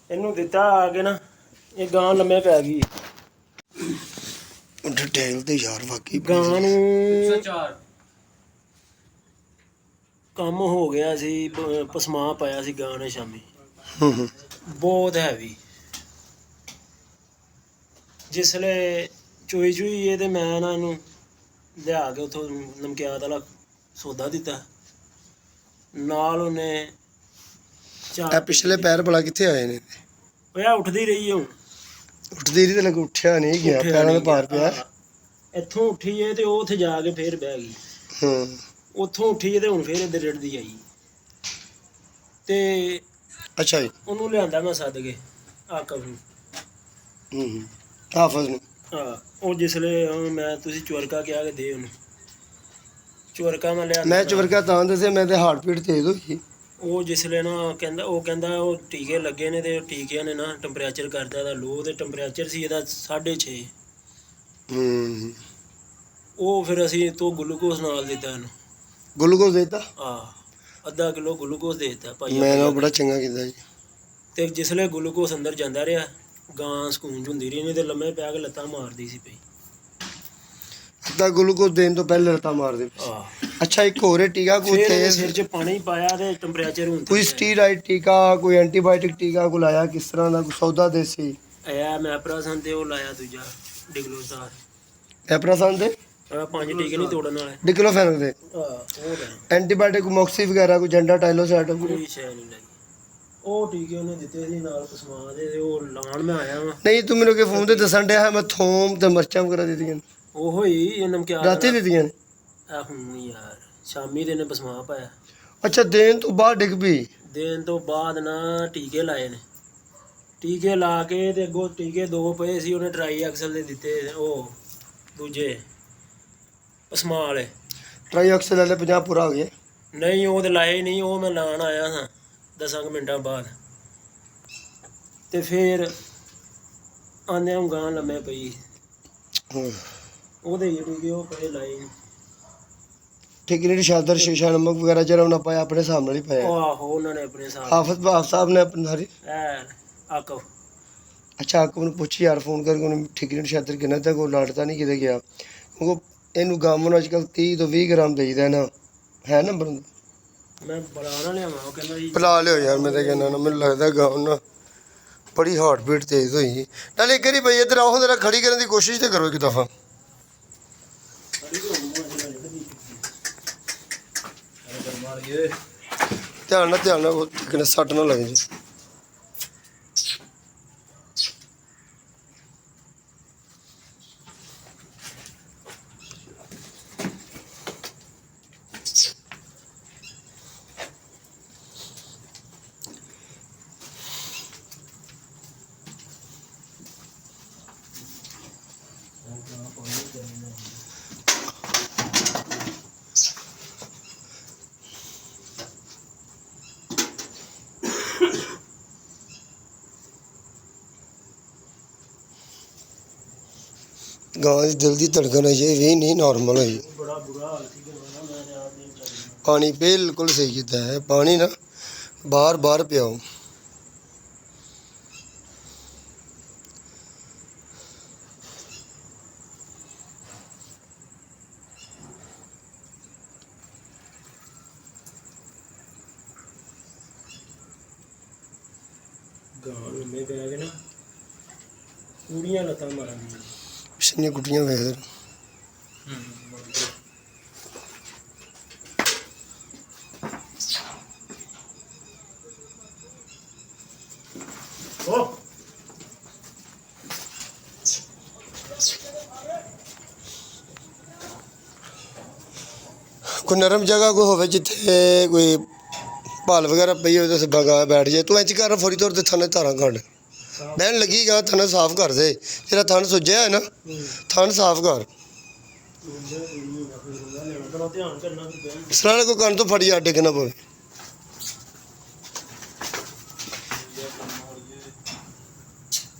ਇਹਨੂੰ ਦਿੱਤਾ ਆ ਕੇ ਨਾ ਇਹ ਗਾਂ ਲੰਮੇ ਪੈ ਗਈ ਡਿਟੇਲ ਤੇ ਯਾਰ ਵਾਕਈ ਗਾਂ ਨੂੰ 104 ਕੰਮ ਹੋ ਗਿਆ ਸੀ ਪਸਮਾ ਪਾਇਆ ਸੀ ਗਾਂ ਨੇ ਸ਼ਾਮੀ ਬਹੁਤ ਹੈਵੀ ਜਿਸਲੇ ਚੋਈ ਇਹ ਤੇ ਮੈਂ ਨਾ ਇਹਨੂੰ ਲਿਆ ਕੇ ਉਥੋਂ ਨਮਕਿਆਤ ਵਾਲਾ ਸੌਦਾ ਦਿੱਤਾ ਨਾਲ ਉਹਨੇ ਇਹ ਪਿਛਲੇ ਪੈਰ ਭਲਾ ਕਿੱਥੇ ਆਏ ਨੇ ਪਿਆ ਉੱਠਦੀ ਰਹੀ ਹੁਣ ਉੱਠਦੀ ਰਹੀ ਤੇ ਲੱਗ ਉੱਠਿਆ ਨਹੀਂ ਗਿਆ ਪੈਰਾਂ ਦੇ ਭਾਰ ਪਿਆ ਇੱਥੋਂ ਉੱਠੀ ਏ ਤੇ ਉਹ ਉੱਥੇ ਜਾ ਕੇ ਫੇਰ ਬਹਿ ਗਈ ਉੱਥੋਂ ਉੱਠੀ ਏ ਤੇ ਹੁਣ ਫੇਰ ਇੱਧਰ ਰਿੜਦੀ ਆਈ ਤੇ ਅੱਛਾ ਜੀ ਉਹਨੂੰ ਲਿਆਂਦਾ ਮੈਂ ਸੱਦ ਕੇ ਆਕਬ ਨੂੰ ਹਾਫਜ਼ ਨੂੰ ਉਹ ਜਿਸਲੇ ਮੈਂ ਤੁਸੀਂ ਚੁਰਕਾ ਕਿਹਾ ਕਿ ਦੇ ਉਹਨੂੰ ਚੁਰਕਾ ਮੈਂ ਲਿਆ ਮੈਂ ਚੁਰਕਾ ਤਾਂ ਦੱਸਿਆ ਮੈਂ ਤੇ ਹਾਰਟ ਬੀਟ ਤੇਜ਼ ਹੋਈ ਉਹ ਜਿਸਲੇ ਨਾ ਕਹਿੰਦਾ ਉਹ ਟੀਕੇ ਲੱਗੇ ਨੇ ਤੇ ਟੀਕਿਆਂ ਨੇ ਨਾ ਟੈਂਪਰੇਚਰ ਕਰਦਾ ਇਹਦਾ ਲੋ ਤੇ ਟੈਂਪਰੇਚਰ ਸੀ ਇਹਦਾ 6.5 ਉਹ ਫਿਰ ਅਸੀਂ ਤੋਂ ਗਲੂਕੋਜ਼ ਨਾਲ ਦਿੱਤਾ ਇਹਨੂੰ ਗਲੂਕੋਜ਼ ਦਿੱਤਾ ਅੱਧਾ ਕਿਲੋ ਗਲੂਕੋਜ਼ ਦੇ ਦਿੱਤਾ ਭਾਈ ਮੈਂ ਨਾ ਬੜਾ ਚੰਗਾ ਕੀਤਾ ਜੀ ਤੇ ਜਿਸਲੇ ਗਲੂਕੋਜ਼ ਅੰਦਰ ਜਾਂਦਾ ਰਿਹਾ ਗਾਂ ਸਕੂਨ ਚ ਹੁੰਦੀ ਰਹੀ ਨਹੀਂ ਤੇ ਲੰਮੇ ਪੈ ਕੇ ਲੱਤਾਂ ਮਾਰਦੀ ਸੀ ਪਈ ਅੱਧਾ ਗਲੂਕੋਜ਼ ਦੇਣ ਤੋਂ ਪਹਿਲੇ ਲੱਤਾਂ ਮਾਰਦੇ ਅੱਛਾ ਇੱਕ ਹੋਰ ਟੀਕਾ ਕੋਈ ਤੇਜ਼ ਸਿਰ 'ਚ ਪਾਣੀ ਪਾਇਆ ਤੇ ਟੈਂਪਰੇਚਰ ਹੁੰਦਾ ਕੋਈ ਸਟੀਰਾਇਡ ਟੀਕਾ ਕੋਈ ਐਂਟੀਬਾਇਓਟਿਕ ਟੀਕਾ ਕੋਈ ਲਾਇਆ ਕਿਸ ਤਰ੍ਹਾਂ ਦਾ ਕੋਈ ਸੌਦਾ ਦੇਸੀ ਆਇਆ ਮੈਂ ਐਪਰਾਸਨ ਤੇ ਉਹ ਲਾਇਆ ਦੂਜਾ ਡਿਗਲੋਸਾਰ ਐਪਰਾਸਨ ਦੇ 5 ਟੀਕੇ ਨਹੀਂ ਤੋੜਨ ਵਾਲੇ ਡਿਕਲੋਫੈਨਕ ਦੇ ਉਹ ਐਂਟੀਬਾਇਓਟਿਕ ਮੌਕਸੀ ਵਗੈਰਾ ਕੋਈ ਜੈਂਡਾ ਟਾਈਲੋਸਾਈਡ ਕੋਈ ਸ਼ੈ ਨਹੀਂ ਲਾਈ ਉਹ ਟੀਕੇ ਉਹਨੇ ਦਿੱਤੇ ਸੀ ਨਾਲ ਪਸਮਾ ਦੇ ਤੇ ਉਹ ਲਾਣ ਮੈਂ ਆਇਆ ਵਾਂ ਨਹੀਂ ਤੂੰ ਮੈਨੂੰ ਕਿ ਫੋਨ ਤੇ ਦੱਸਣ ਡਿਆ ਮੈਂ ਥੋਮ ਤੇ ਮਿਰਚਾਂ ਵਗੈਰਾ ਦਿੱਤੀਆਂ ਉਹੋ ਹੀ ਇਹ ਨਮਕਿਆਤ ਰਾਤੀ ਦਿੱਤੀਆਂ ਆ ਹੁਣ ਯਾਰ ਸ਼ਾਮੀ ਦੇ ਨੇ ਪਸਮਾ ਪਾਇਆ ਅੱਛਾ ਦੇਣ ਤੋਂ ਬਾਅਦ ਡਿੱਗ ਪਈ ਦੇਣ ਤੋਂ ਬਾਅਦ ਨਾ ਟੀਕੇ ਲਾਏ ਨੇ ਟੀਕੇ ਲਾ ਕੇ ਤੇ ਅੱਗੋਂ ਟੀਕੇ 2 ਪਏ ਸੀ ਉਹਨੇ ਟਰਾਈ ਐਕਸਲ ਦੇ ਦਿੱਤੇ ਉਹ ਦੂਜੇ ਪਸਮਾ ਵਾਲੇ ਟਰਾਈ ਐਕਸਲ ਵਾਲੇ 50 ਪੂਰਾ ਹੋ ਗਿਆ ਨਹੀਂ ਉਹ ਤੇ ਲਾਏ ਨਹੀਂ ਉਹ ਮੈਂ ਲਾਣ ਆਇਆ ਹਾਂ 10 ਮਿੰਟਾਂ ਬਾਅਦ ਤੇ ਫਿਰ ਆਂਦੇ ਗਾਂ ਲੰਮੇ ਪਈ ਉਹਦੇ ਜਿਹੜੇ ਉਹ ਪਏ ਲਾਏ ਠੀਕ ਨਹੀਂ ਸ਼ਾਦਰ ਸ਼ੀਸ਼ਾ ਨਮਕ ਵਗੈਰਾ ਜਿਹੜਾ ਉਹਨਾਂ ਪਾਇਆ ਆਪਣੇ ਹਿਸਾਬ ਨਾਲ ਹੀ ਪਾਇਆ ਆਹੋ ਉਹਨਾਂ ਨੇ ਆਪਣੇ ਹਿਸਾਬ ਹਾਫਿਜ਼ ਸਾਹਿਬ ਨੇ ਆਪਣੇ ਸਾਰੀ ਆਕਫ ਅੱਛਾ ਆਕਫ ਨੂੰ ਪੁੱਛੀ ਯਾਰ ਫੋਨ ਕਰਕੇ ਉਹਨੂੰ ਠੀਕ ਨਹੀਂ ਸ਼ਾਦਰ ਕਿੰਨਾ ਤੱਕ ਉਹ ਲੜਦਾ ਨਹੀਂ ਕਿਤੇ ਗਿਆ ਉਹ ਇਹਨੂੰ ਗਾਮ ਨੂੰ ਅੱਜ ਕੱਲ੍ਹ 30 ਤੋਂ 20 ਗ੍ਰਾਮ ਦੇਈਦਾ ਨਾ ਹੈ ਨੰਬਰ ਮੈਂ ਬੁਲਾ ਨਾ ਲਿਆਵਾਂ ਉਹ ਕਹਿੰਦਾ ਜੀ ਬੁਲਾ ਲਿਓ ਯਾਰ ਮੈਂ ਤਾਂ ਕਹਿੰਦਾ ਨਾ ਮੈਨੂੰ ਲੱਗਦਾ ਗਾਉਂ ਨਾ ਬੜੀ ਹਾਰਟ ਬੀਟ ਤੇਜ਼ ਹੋਈ ਨਾਲੇ ਇੱਕ ਵਾਰੀ ਬਈ ਇੱਧਰ ਆਓ ਜਰਾ ਖੜੀ ਕਰਨ ਦੀ ਕੋਸ਼ਿਸ਼ ਤੇ ਕਰੋ ਇੱਕ ਦਫਾ ਧਿਆਨ ਨਾਲ ਕਿਨੇ ਸੱਟ ਨਾ ਲੱਗ ਜੇ ਗਾਂ ਦੀ ਦਿਲ ਦੀ ਧੜਕਣ ਹੈ ਵੀ ਨਹੀਂ ਨਾਰਮਲ ਹੋਈ ਬੜਾ ਬੁਰਾ ਹਾਲ ਸੀ ਮੈਂ ਆਪ ਨਹੀਂ ਪਾਣੀ ਬਿਲਕੁਲ ਸਹੀ ਕੀਤਾ ਹੈ ਪਾਣੀ ਨਾ ਬਾਰ ਪਿਆਓ ਗਾਂ ਲੰਮੇ ਪੈ ਗਏ ਨਾ ਪੂਰੀਆਂ ਲੱਤਾਂ ਮਾਰਾਂਗੀ ਪਿਛਲੀਆਂ ਗੁੱਟੀਆਂ ਵੇਖ ਕੋਈ ਨਰਮ ਜਗ੍ਹਾ ਕੋਈ ਹੋਵੇ ਜਿੱਥੇ ਕੋਈ ਭਾਲ ਵਗੈਰਾ ਪਈ ਹੋਵੇ ਤਾਂ ਸਿੱਧਾ ਗਾ ਬੈਠ ਜਾਏ ਤੂੰ ਇੰਝ ਕਰ ਫੌਰੀ ਤੌਰ ਤੇ ਥਾਣੇ ਧਾਰਾਂ ਕੱਢ ਬਹਿਣ ਲੱਗੀ ਗਾ ਥਣ ਸਾਫ਼ ਕਰ ਦੇ ਜਿਹੜਾ ਥਣ ਸੁੱਜਿਆ ਹੈ ਨਾ ਥਣ ਸਾਫ਼ ਕਰ ਸਰਾਣੇ ਕੋਈ ਕੰਨ ਤੋਂ ਫੜੀ ਅੱਡ ਕੇ ਨਾ ਪਵੇ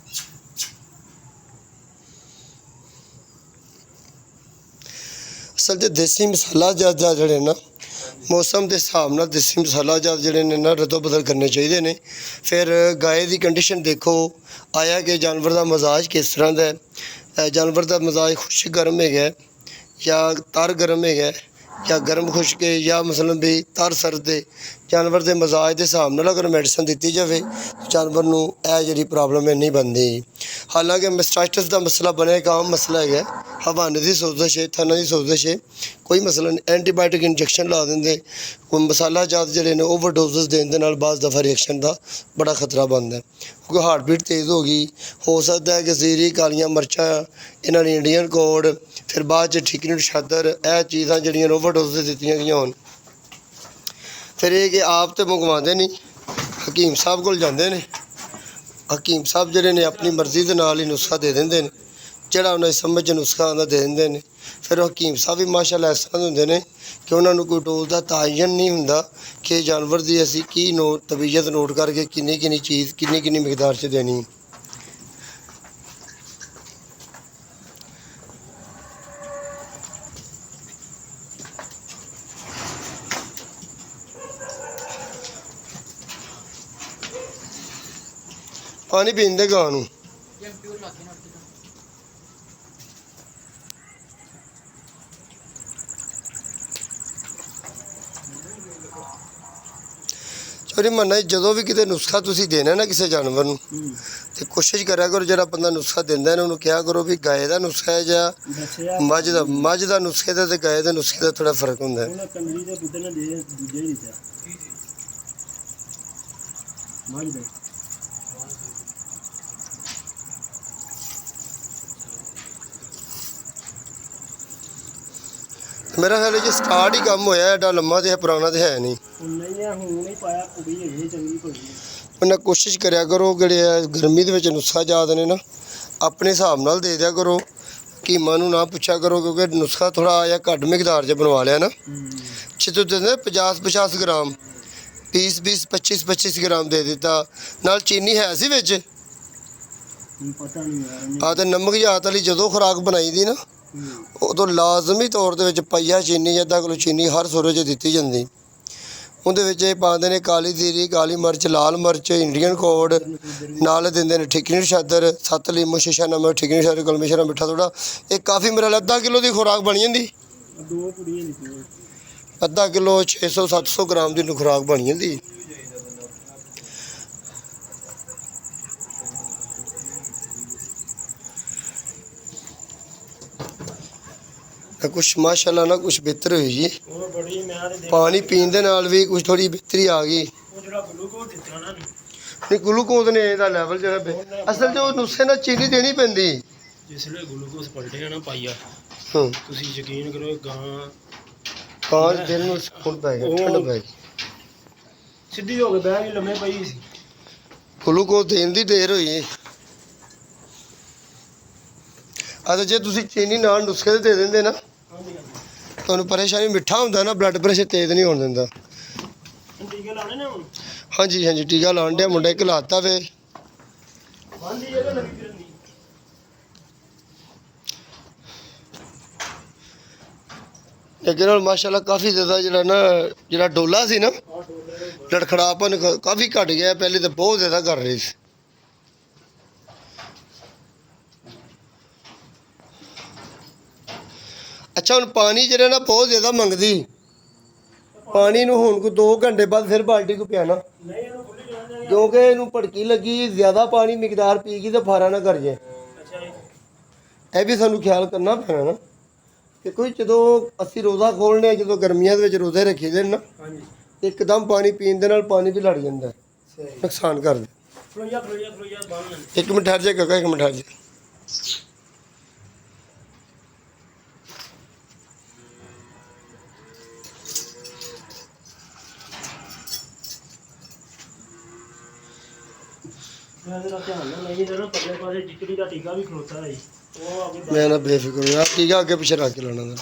ਅਸਲ 'ਚ ਦੇਸੀ ਮਸਾਲਾ ਜ਼ਿਆਦਾ ਜਿਹੜੇ ਨਾ ਮੌਸਮ ਦੇ ਹਿਸਾਬ ਨਾਲ ਦੇਸੀ ਮਸਾਲਾ ਜ਼ਿਆਦਾ ਜਿਹੜੇ ਨੇ ਨਾ ਰਦੋ ਬਦਲ ਕਰਨੇ ਚਾਹੀਦੇ ਨੇ। ਫਿਰ ਗਾਏ ਦੀ ਕੰਡੀਸ਼ਨ ਦੇਖੋ, ਆਇਆ ਕਿ ਜਾਨਵਰ ਦਾ ਮਜ਼ਾਜ ਕਿਸ ਤਰ੍ਹਾਂ ਦਾ ਹੈ। ਜਾਨਵਰ ਦਾ ਮਜ਼ਾਜ ਖੁਸ਼ਕ ਗਰਮ ਹੈਗਾ ਜਾਂ ਤਰ ਗਰਮ ਹੈਗਾ ਜਾਂ ਗਰਮ ਖੁਸ਼ਕ ਹੈ ਜਾਂ ਮਸਲਨ ਵੀ ਤਰ ਸਰਦ ਹੈ। ਜਾਨਵਰ ਦੇ ਮਜ਼ਾਜ ਦੇ ਹਿਸਾਬ ਨਾਲ ਅਗਰ ਮੈਡੀਸਨ ਦਿੱਤੀ ਜਾਵੇ ਜਾਨਵਰ ਨੂੰ ਇਹ ਜਿਹੜੀ ਪ੍ਰੋਬਲਮ ਹੈ ਨਹੀਂ ਬਣਦੀ। ਹਾਲਾਂਕਿ ਮੈਸਟਾਈਟਸ ਦਾ ਮਸਲਾ ਬਣਿਆ ਇੱਕ ਆਮ ਮਸਲਾ ਹੈਗਾ, ਹਵਾਨੇ ਦੀ ਸੋਜ਼ਸ਼ ਹੈ, ਥਣਾਂ ਦੀ ਸੋਜ਼ਸ਼ ਹੈ, ਕੋਈ ਮਸਲਾ ਨਹੀਂ, ਐਂਟੀਬਾਇਓਟਿਕ ਇੰਜੈਕਸ਼ਨ ਲਾ ਦਿੰਦੇ। ਕੋਈ ਮਸਾਲਾ ਜਾਤ ਜਿਹੜੇ ਨੇ ਓਵਰਡੋਜ਼ਸ ਦੇਣ ਦੇ ਨਾਲ ਬਾਜ਼ ਦਫਾ ਰਿਐਕਸ਼ਨ ਦਾ ਬੜਾ ਖਤਰਾ ਬਣਦਾ, ਕਿਉਂਕਿ ਹਾਰਟ ਬੀਟ ਤੇਜ਼ ਹੋ ਗਈ। ਹੋ ਸਕਦਾ ਹੈ ਕਿ ਜ਼ੀਰੀ, ਕਾਲੀਆਂ ਮਿਰਚਾਂ, ਇਹਨਾਂ ਨੇ ਇੰਡੀਅਨ ਕੋਡ, ਫਿਰ ਬਾਅਦ 'ਚ ਠਿਕਰੀ ਸ਼ਾਦਰ, ਇਹ ਚੀਜ਼ਾਂ ਜਿਹੜੀਆਂ ਓਵਰਡੋਜ਼ ਦਿੱਤੀਆਂ ਗਈਆਂ ਹੋਣ। ਫਿਰ ਇਹ ਕਿ ਆਪ ਤਾਂ ਮੰਗਵਾਉਂਦੇ ਨਹੀਂ, ਹਕੀਮ ਸਾਹਿਬ ਕੋਲ ਜਾਂਦੇ ਨੇ। ਹਕੀਮ ਸਾਹਿਬ ਜਿਹੜੇ ਨੇ ਆਪਣੀ ਮਰਜ਼ੀ ਦੇ ਨਾਲ ਹੀ ਨੁਸਖਾ ਦੇ ਦਿੰਦੇ ਨੇ, ਜਿਹੜਾ ਉਹਨਾਂ ਦੀ ਸਮਝ 'ਚ ਨੁਸਖਾ ਆਉਂਦਾ ਦੇ ਦਿੰਦੇ ਨੇ। ਫਿਰ ਉਹ ਹਕੀਮ ਸਾਹਿਬ ਵੀ ਮਾਸ਼ਾਅੱਲਾ ਇਸ ਤਰ੍ਹਾਂ ਦੇ ਹੁੰਦੇ ਨੇ ਕਿ ਉਹਨਾਂ ਨੂੰ ਕੋਈ ਡੋਜ਼ ਦਾ ਤਾਇਨ ਨਹੀਂ ਹੁੰਦਾ ਕਿ ਜਾਨਵਰ ਦੀ ਅਸੀਂ ਕੀ ਤਬੀਅਤ ਨੋਟ ਕਰਕੇ ਕਿੰਨੀ ਚੀਜ਼ ਕਿੰਨੀ ਮਿਕਦਾਰ 'ਚ ਦੇਣੀ। ਪਾਣੀ ਪੀਂਦੇ ਗਾਂ ਨੂੰ ਚੋਰੀ ਮੰਨਣਾ, ਜਦੋਂ ਵੀ ਕਿਤੇ ਨੁਸਖਾ ਤੁਸੀਂ ਦੇਣਾ ਨਾ ਕਿਸੇ ਜਾਨਵਰ ਨੂੰ ਤੇ ਕੋਸ਼ਿਸ਼ ਕਰਿਆ ਕਰੋ ਜਿਹੜਾ ਬੰਦਾ ਨੁਸਖਾ ਦਿੰਦਾ ਨਾ ਉਹਨੂੰ ਕਿਹਾ ਕਰੋ ਵੀ ਗਾਏ ਦਾ ਨੁਸਖਾ ਹੈ ਜਾਂ ਮੱਝ ਦਾ ਨੁਸਖੇ ਦਾ ਤੇ ਗਾਏ ਦੇ ਨੁਸਖੇ ਦਾ ਥੋੜਾ ਫਰਕ ਹੁੰਦਾ ਹੈ। ਮੇਰਾ ਖਿਆਲ ਹੈ ਜੀ ਸਟਾਰਟ ਹੀ ਕੰਮ ਹੋਇਆ, ਐਡਾ ਲੰਮਾ ਤੇ ਪੁਰਾਣਾ ਤੇ ਹੈ ਨਹੀਂ। ਉਹਨਾਂ ਕੋਸ਼ਿਸ਼ ਕਰਿਆ ਕਰੋ ਜਿਹੜੇ ਆ ਗਰਮੀ ਦੇ ਵਿੱਚ ਨੁਸਖਾ ਜ਼ਿਆਦਾ ਨੇ ਨਾ ਆਪਣੇ ਹਿਸਾਬ ਨਾਲ ਦੇ ਦਿਆ ਕਰੋ। ਹਕੀਮਾਂ ਨੂੰ ਨਾ ਪੁੱਛਿਆ ਕਰੋ, ਕਿਉਂਕਿ ਨੁਸਖਾ ਥੋੜਾ ਜਿਹਾ ਘੱਟ ਮਿਕਦਾਰ 'ਚ ਬਣਵਾ ਲਿਆ ਨਾ, ਜਿੱਦੋਂ ਦਿੰਦੇ 50 ਗ੍ਰਾਮ 20 25 ਗ੍ਰਾਮ ਦੇ ਦਿੱਤਾ, ਨਾਲ ਚੀਨੀ ਹੈ ਸੀ ਵਿੱਚ ਆ ਤੇ ਨਮਕ ਜਾਤ ਵਾਲੀ ਜਦੋਂ ਖੁਰਾਕ ਬਣਾਈ ਦੀ ਨਾ ਉਦੋਂ ਲਾਜ਼ਮੀ ਤੌਰ ਦੇ ਵਿੱਚ ਪਈਆ ਚੀਨੀ ਜਾਂ ਅੱਧਾ ਕਿਲੋ ਚੀਨੀ ਹਰ ਸੁਰੇ 'ਚ ਦਿੱਤੀ ਜਾਂਦੀ। ਉਹਦੇ ਵਿੱਚ ਇਹ ਪਾਉਂਦੇ ਨੇ ਕਾਲੀ ਜ਼ੀਰੀ, ਕਾਲੀ ਮਿਰਚ, ਲਾਲ ਮਿਰਚ, ਇੰਡੀਅਨ ਕੋਡ, ਨਾਲ ਦਿੰਦੇ ਨੇ ਠਿਕਰੀ ਸ਼ਾਦਰ, 7 ਲੀਮੋ, ਸ਼ੀਸ਼ਾ ਨਮਕ, ਠਿਕਰੀ ਸ਼ਾਦਰ, ਕਲਮੀ ਸ਼ਰਾ, ਮਿੱਠਾ ਥੋੜਾ। ਇਹ ਕਾਫੀ ਮੇਰਾ ਅੱਧਾ ਕਿਲੋ ਦੀ ਖੁਰਾਕ ਬਣ ਜਾਂਦੀ, ਅੱਧਾ ਕਿਲੋ 600-700 ਗ੍ਰਾਮ ਦੀ ਖੁਰਾਕ ਬਣ ਜਾਂਦੀ। ਕੁਛ ਮਾਸ਼ਾਅੱਲਾ ਨਾ ਕੁਛ ਬਿਹਤਰ ਹੋਈ ਜੀ, ਪਾਣੀ ਪੀਣ ਦੇ ਨਾਲ ਵੀ ਕੁਛ ਥੋੜੀ ਬਿਹਤਰੀ ਆ ਗਈ। ਨਹੀਂ ਗਲੂਕੋਜ਼ ਨੇ ਇਹਦਾ ਲੈਵਲ ਜਿਹੜਾ ਅਸਲ 'ਚ ਉਹ ਨੁਸਖੇ ਨਾਲ ਚੀਨੀ ਦੇਣੀ ਪੈਂਦੀ। ਜਿਸ ਵੇਲੇ ਗਲੂਕੋਜ਼ ਪਲਟਿਆ ਨਾ ਪਾਈਆ, ਤੁਸੀਂ ਯਕੀਨ ਕਰੋ ਗਾਂ ਦਿਲ ਨੂੰ ਸਕੂਨ ਪੈ ਗਿਆ, ਠੰਡ ਪੈ ਗਈ, ਸਿੱਧੀ ਹੋ ਕੇ ਬਹਿ ਗਈ, ਲੰਮੇ ਪਈ ਸੀ। ਗਲੂਕੋਜ਼ ਦੇਣ ਦੀ ਦੇਰ ਹੋਈ। ਅਤੇ ਜੇ ਤੁਸੀਂ ਚੀਨੀ ਨਾਲ ਨੁਸਖੇ ਦੇ ਦਿੰਦੇ ਨਾ ਤੁਹਾਨੂੰ ਪਰੇਸ਼ਾਨੀ, ਮਿੱਠਾ ਹੁੰਦਾ ਨਾ ਬਲੱਡ ਪ੍ਰੈਸ਼ਰ ਤੇਜ਼ ਨਹੀਂ ਹੋਣ ਦਿੰਦਾ। ਟੀਕੇ ਲਾਣੇ ਨੇ ਹੁਣ? ਹਾਂਜੀ ਟੀਕਾ ਲਾਉਣ ਡਿਆ ਮੁੰਡਾ ਇੱਕ ਲਾਤਾ ਵੇ। ਅੱਗੇ ਨਾਲ ਮਾਸ਼ਾਅੱਲਾ ਕਾਫੀ ਜ਼ਿਆਦਾ ਜਿਹੜਾ ਡੋਲਾ ਸੀ ਨਾ ਲੜਖੜਾਪਨ ਕਾਫੀ ਘਟ ਗਿਆ, ਪਹਿਲੇ ਤਾਂ ਬਹੁਤ ਜ਼ਿਆਦਾ ਕਰ ਰਹੀ ਸੀ। ਅੱਛਾ ਹੁਣ ਪਾਣੀ ਜਿਹੜਾ ਨਾ ਬਹੁਤ ਜ਼ਿਆਦਾ ਮੰਗਦੀ, ਪਾਣੀ ਨੂੰ ਹੁਣ ਕੋਈ 2 ਘੰਟੇ ਬਾਅਦ ਫਿਰ ਬਾਲਟੀ ਕੋ ਪਿਆਣਾ, ਕਿਉਂਕਿ ਇਹਨੂੰ ਭੜਕੀ ਲੱਗੀ, ਜ਼ਿਆਦਾ ਪਾਣੀ ਮਿਕਦਾਰ ਪੀ ਗਈ ਤਾਂ ਫਾਰਾ ਨਾ ਕਰ ਜਾਏ। ਇਹ ਵੀ ਸਾਨੂੰ ਖਿਆਲ ਕਰਨਾ ਪੈਣਾ ਨਾ, ਕਿ ਕੋਈ ਜਦੋਂ ਅਸੀਂ ਰੋਜ਼ਾ ਖੋਲ੍ਹਣੇ, ਜਦੋਂ ਗਰਮੀਆਂ ਦੇ ਵਿੱਚ ਰੋਜ਼ੇ ਰੱਖੇ ਦੇ ਨਾ ਇੱਕਦਮ ਪਾਣੀ ਪੀਣ ਦੇ ਨਾਲ ਪਾਣੀ ਵੀ ਲੜ ਜਾਂਦਾ, ਨੁਕਸਾਨ ਕਰਦਾ। ਇੱਕ ਮਿੰਟ ਠਹਿਰ ਜਾ ਕਾਕਾ, ਇੱਕ ਮਿੰਟ ਠਹਿਰ ਜਾ। ਮੈਂ ਨਾ ਬੇਫਿਕਰ ਹੋ, ਟੀਕਾ ਅੱਗੇ ਪਿੱਛੇ ਰੱਖ ਕੇ ਲਾਉਣਾ।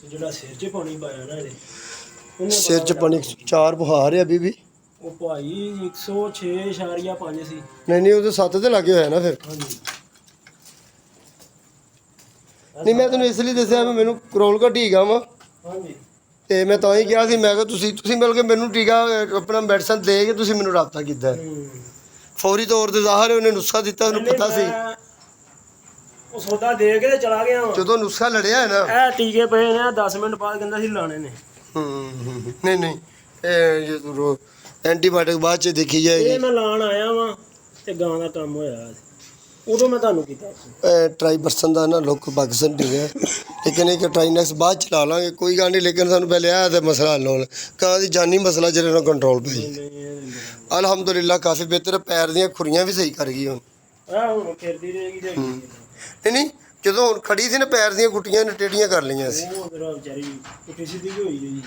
ਜਿਹੜਾ ਸਿਰ 'ਚ ਪਾਣੀ ਪਾਇਆ ਨਾ ਇਹਦੇ, ਸਿਰ 'ਚ ਪਾਣੀ 4 ਬੁਖਾਰ ਹੈ ਬੀਬੀ, ਉਹ ਭਾਈ 106.5 ਸੀ। ਨਹੀਂ ਉਹ ਤਾਂ 7 ਤੇ ਲੱਗੇ ਹੋਇਆ ਨਾ ਫਿਰ। ਹਾਂਜੀ ਨਹੀਂ ਮੈਂ ਤੈਨੂੰ ਇਸ ਲਈ ਦੱਸਿਆ ਵੀ ਮੈਨੂੰ ਕਰੋਲ ਘਾ ਟੀਕਾ ਵਾ, ਹਾਂਜੀ ਤੇ ਮੈਂ ਤਾਂ ਹੀ ਕਿਹਾ ਸੀ, ਮੈਂ ਕਿਹਾ ਤੁਸੀਂ ਮਿਲ ਕੇ ਮੈਨੂੰ ਟੀਕਾ ਆਪਣਾ ਮੈਡੀਸਨ ਦੇ ਕੇ ਤੁਸੀਂ ਮੈਨੂੰ ਰਾਬਤਾ ਕੀਤਾ ਹੈ। ਫੌਰੀ ਤੌਰ ਤੇ ਜ਼ਾਹਰ ਹੈ ਉਹਨੇ ਨੁਸਖਾ ਦਿੱਤਾ, ਉਹਨੂੰ ਪਤਾ ਸੀ। ਮੈਂ ਉਹ ਸੌਦਾ ਦੇ ਕੇ ਤੇ ਚਲਾ ਗਿਆ ਵਾਂ। ਜਦੋਂ ਨੁਸਖਾ ਲੜਿਆ ਹੈ ਨਾ, ਇਹ ਟੀਕੇ ਪਏ ਨੇ 10 ਮਿੰਟ ਬਾਅਦ ਕਹਿੰਦਾ ਸੀ ਲਾਣੇ ਨੇ। ਨਹੀਂ ਇਹ ਜੇ ਤੂੰ ਐਂਟੀਬਾਇਓਟਿਕ ਬਾਅਦ ਚ ਦੇਖੀ ਜਾਏਗੀ। ਇਹ ਮੈਂ ਲਾਣ ਆਇਆ ਵਾਂ ਤੇ ਗਾਂ ਦਾ ਕੰਮ ਹੋਇਆ ਸੀ, ਉਦੋਂ ਮੈਂ ਤੁਹਾਨੂੰ ਕੀਤਾ ਸੀ। ਟਰਾਈ ਪਰਸਨ ਦਾ ਨਾ ਲੋਕ ਪਾਕਿਸਤਾਨ ਠੀਕ ਹੈ, ਲੇਕਿਨ ਇੱਕ ਟਰਾਈਨੈਕਸ ਬਾਅਦ ਚਲਾ ਲਾਂਗੇ ਕੋਈ ਗੱਲ ਨਹੀਂ, ਲੇਕਿਨ ਸਾਨੂੰ ਪਹਿਲੇ ਆਇਆ ਤੇ ਮਸਲਾ ਹੱਲ ਹੋਣਾ। ਕਾਂ ਦੀ ਜਾਨੀ ਮਸਲਾ ਜਿਹੜੇ ਨਾਲ ਕੰਟਰੋਲ ਪਈ ਅਲਹਮਦੁਲਿਲਾ ਕਾਫੀ ਬਿਹਤਰ। ਪੈਰ ਦੀਆਂ ਖੁਰੀਆਂ ਵੀ ਸਹੀ ਕਰ ਗਈ ਹੁਣ। ਆ ਹੁਣ ਫਿਰਦੀ ਰਹੇਗੀ ਤੇ ਨਹੀਂ ਜਦੋਂ ਹੁਣ ਖੜੀ ਸੀ ਨਾ, ਪੈਰ ਦੀਆਂ ਗੁੱਟੀਆਂ ਨੇ ਟੇਢੀਆਂ ਕਰ ਲਈਆਂ ਸੀ। ਉਹ ਮੇਰਾ ਵਿਚਾਰੀ ਪੁੱਠੀ ਸਿੱਧੀ ਜਿਹੀ ਹੋਈ ਜੀ।